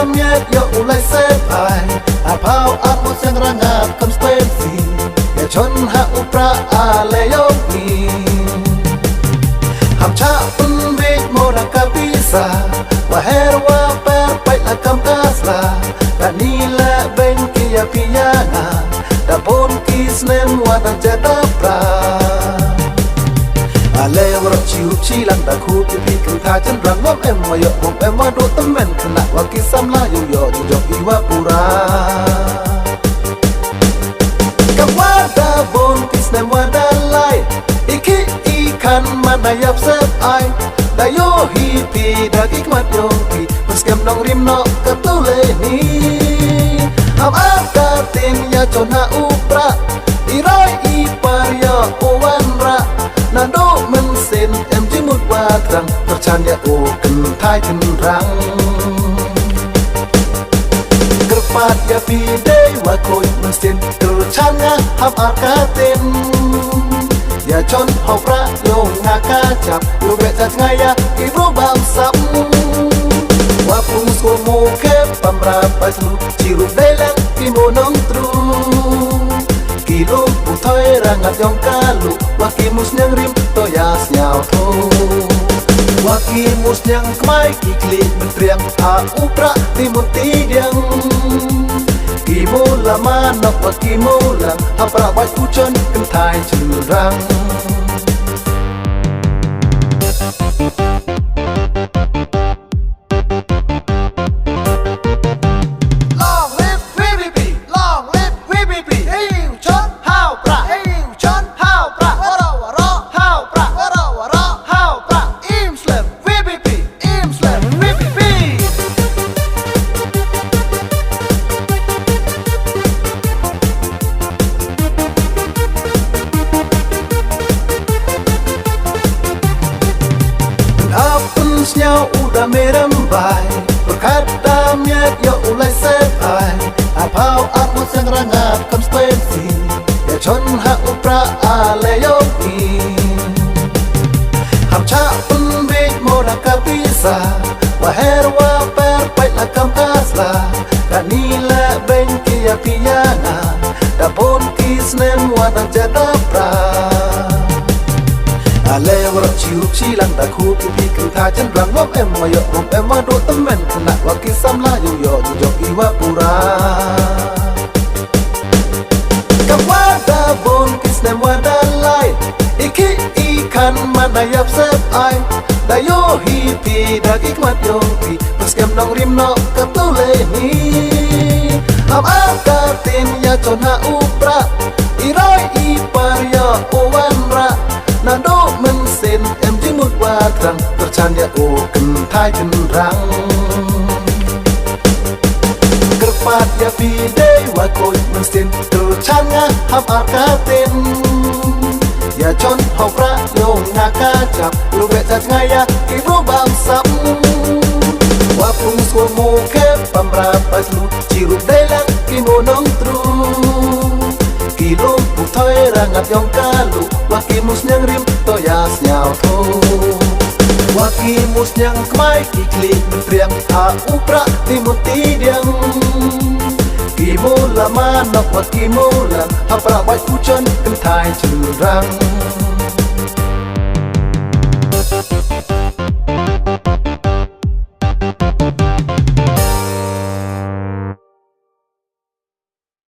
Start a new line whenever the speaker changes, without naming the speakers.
miet yo ulai sepai apau aku sengrangap konspensi ya chon ha upra ale yo ni ham cha pun be mora kapisa wa herwa per pai la kam kasla danila ben kia piana da bon kisnem wa da jada pra ale wor chiu chi lang da khu pi pi ku tha chen rang ngom em ma yo ngom em ma do tam men khna wa ki sam la yo yo yo iwa pura kam wa da bon kisnem wa da lai iki ikan mana yap sep ai da yo hi pi da ki mat yo pi pas kem nong rim no ka tu le ni am ata tin ya chona upra iroi i par yo owan ra na do men sen em ji mut wa trăng terchan ya o ken thai ken rang kerpat ya pi de wa koi men sen terchan ya ham akaten ya chon học ra yo nga ka chap yo be ta ngaya ki ro bam sam wa pung so mo ke pam ra pa slu chi ru de lang ki mo nong tru ki lo pu thoi ra ngat yong ka lu wa ki mus nyang rim to ya snyao tho wa ki mus nyang kmai ki kli men triang a upra ti mun ti diang ki mo la ma nok wa ki mo la apra ba ku chon ken thai chu rang nhau udah merembai berkata miet yo ulai sepai apau aku sengrangap konspensi ya chon ha upra ale yo ni ham cha pun be mora kapisa wa herwa per pai la kam kasla danila ben kia piana da bon kisnem wa da jada pra ale wor chiu chi lang da khu pi pi ku tha chen rang ngom em ma yo ngom em ma do tam men khna wa ki sam la yo yo yo iwa pura kam wa da bon kisnem wa da lai iki ikan mana yap sep ai da yo hi pi da ki mat yo pi pas kem nong rim no ka tu le ni am aka tin ya chona upra iroi i par yo owan ra na do men sen em ji mut wa trăng terchan ya o ken thai ken rang kerpat ya pi de wa koi men sen terchan ya ham akaten ya chon học ra yo nga ka chap lu be ta ngaya ki ro bam sam wa pung so mo ke pam ra pas lu chi ru de lang ki mo nong tru ki lo pu thoi ra ngat yong ka lu wa ki mus nyang rim to ya snyao tho wa ki mus nyang kmai ki kli men triang a upra ti mun ti diang ki mo la ma nok wa ki mo la apra bai ku chon ken thai chu rang